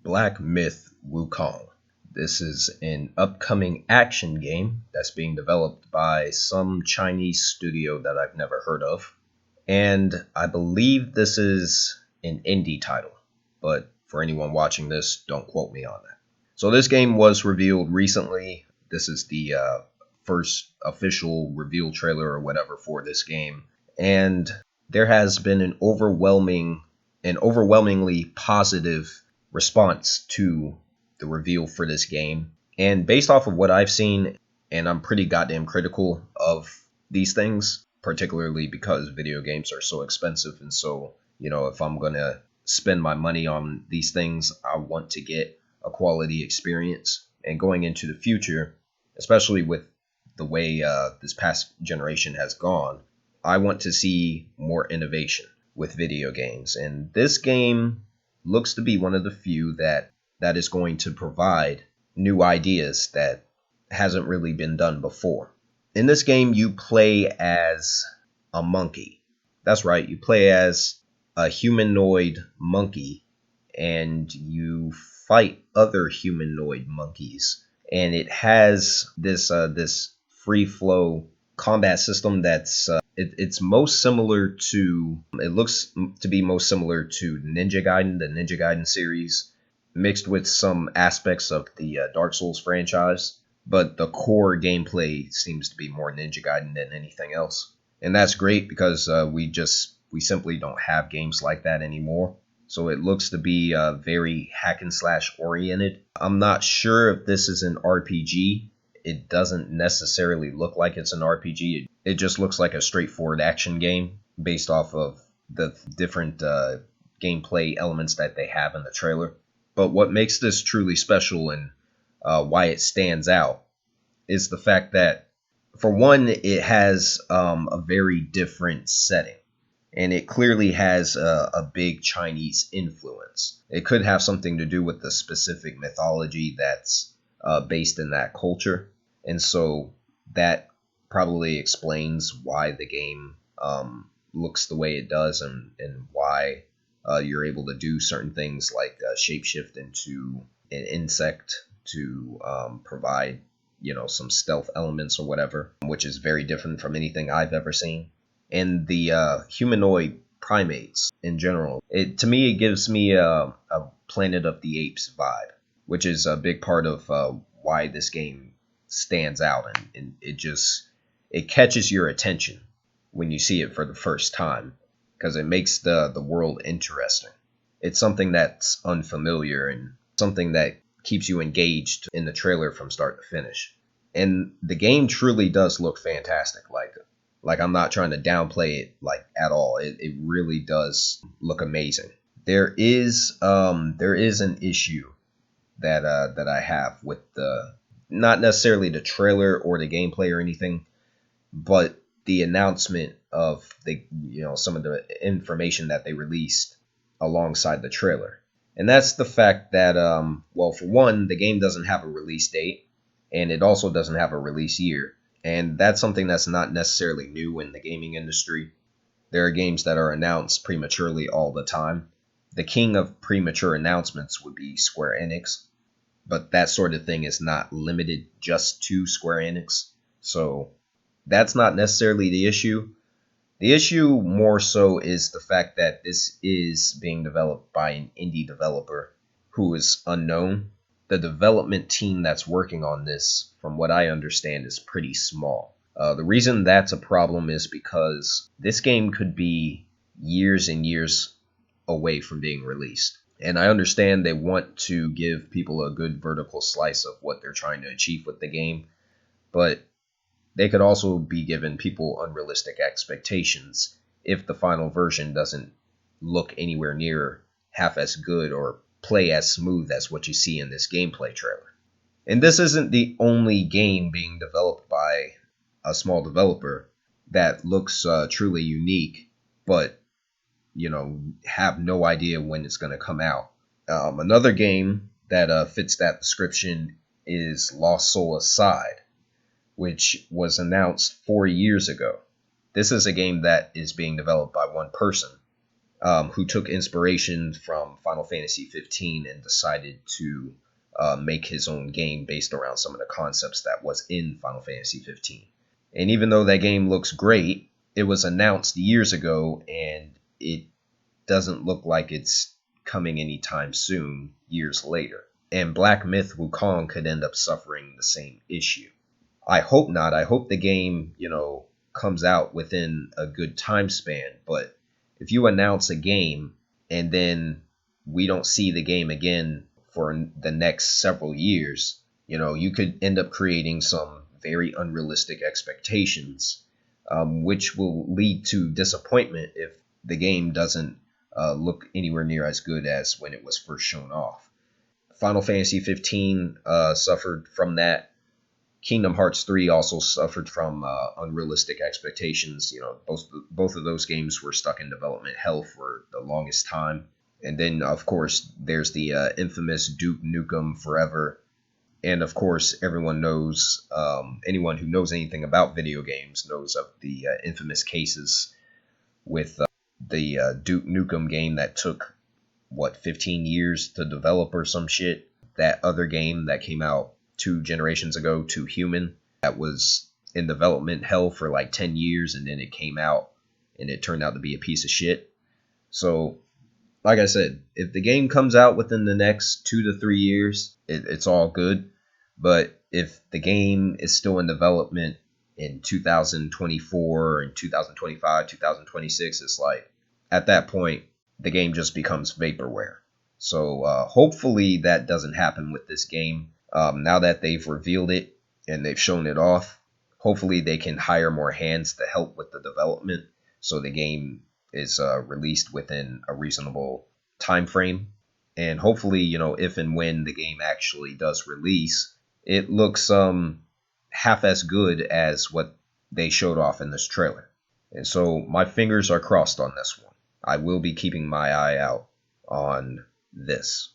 Black Myth Wukong. This is an upcoming action game that's being developed by some Chinese studio that I've never heard of. And I believe this is an indie title, but for anyone watching this, don't quote me on that. So this game was revealed recently. This is the first official reveal trailer or whatever for this game. And there has been an overwhelmingly positive response to the reveal for this game. And based off of what I've seen, and I'm pretty goddamn critical of these things, particularly because video games are so expensive. And so, if I'm going to spend my money on these things, I want to get a quality experience. And going into the future, especially with the way this past generation has gone, I want to see more innovation with video games. And this game looks to be one of the few that is going to provide new ideas that hasn't really been done before. In this game, you play as a monkey. That's right, you play as a humanoid monkey, and you fight other humanoid monkeys. And it has this free flow combat system that's it's most similar to, it looks to be most similar to Ninja Gaiden, the Ninja Gaiden series, mixed with some aspects of the Dark Souls franchise. But the core gameplay seems to be more Ninja Gaiden than anything else. And that's great because we simply don't have games like that anymore. So it looks to be very hack and slash oriented. I'm not sure if this is an RPG. It doesn't necessarily look like it's an RPG. It just looks like a straightforward action game based off of the different gameplay elements that they have in the trailer. But what makes this truly special and why it stands out is the fact that, for one, it has a very different setting. And it clearly has a big Chinese influence. It could have something to do with the specific mythology that's based in that culture. And so that probably explains why the game looks the way it does, and why you're able to do certain things like shapeshift into an insect to provide, some stealth elements or whatever, which is very different from anything I've ever seen. And the humanoid primates in general, to me, it gives me a Planet of the Apes vibe, which is a big part of why this game stands out, and it catches your attention when you see it for the first time, because it makes the world interesting. It's something that's unfamiliar and something that keeps you engaged in the trailer from start to finish. And the game truly does look fantastic. Like I'm not trying to downplay it at all. It really does look amazing. There is an issue that I have with not necessarily the trailer or the gameplay or anything, but the announcement of some of the information that they released alongside the trailer. And that's the fact that for one, the game doesn't have a release date, and it also doesn't have a release year. And that's something that's not necessarily new in the gaming industry. There are games that are announced prematurely all the time. The king of premature announcements would be Square Enix, but that sort of thing is not limited just to Square Enix. So that's not necessarily the issue. The issue more so is the fact that this is being developed by an indie developer who is unknown. The development team that's working on this, from what I understand, is pretty small. The reason that's a problem is because this game could be years and years away from being released. And I understand they want to give people a good vertical slice of what they're trying to achieve with the game, but they could also be giving people unrealistic expectations if the final version doesn't look anywhere near half as good or play as smooth as what you see in this gameplay trailer. And this isn't the only game being developed by a small developer that looks truly unique, but have no idea when it's going to come out. Another game that fits that description is Lost Soul Aside, which was announced 4 years ago. This is a game that is being developed by one person, who took inspiration from Final Fantasy 15 and decided to make his own game based around some of the concepts that was in Final Fantasy 15. And even though that game looks great, it was announced years ago, and it doesn't look like it's coming anytime soon, years later. And Black Myth Wukong could end up suffering the same issue. I hope not. I hope the game, comes out within a good time span. But if you announce a game and then we don't see the game again for the next several years, you could end up creating some very unrealistic expectations, which will lead to disappointment if the game doesn't look anywhere near as good as when it was first shown off. Final Fantasy 15 suffered from that. Kingdom Hearts 3 also suffered from unrealistic expectations. Both of those games were stuck in development hell for the longest time. And then, of course, there's the infamous Duke Nukem Forever. And, of course, everyone knows, anyone who knows anything about video games knows of the infamous cases with the Duke Nukem game that took, 15 years to develop or some shit. That other game that came out 2 generations ago, To Human, that was in development hell for like 10 years, and then it came out and it turned out to be a piece of shit. So, like I said, if the game comes out within the next 2 to 3 years, it's all good. But if the game is still in development in 2024 and 2025, 2026, it's like, at that point, the game just becomes vaporware. So hopefully that doesn't happen with this game. Now that they've revealed it and they've shown it off, hopefully they can hire more hands to help with the development so the game is released within a reasonable time frame. And hopefully, if and when the game actually does release, it looks half as good as what they showed off in this trailer. And so my fingers are crossed on this one. I will be keeping my eye out on this.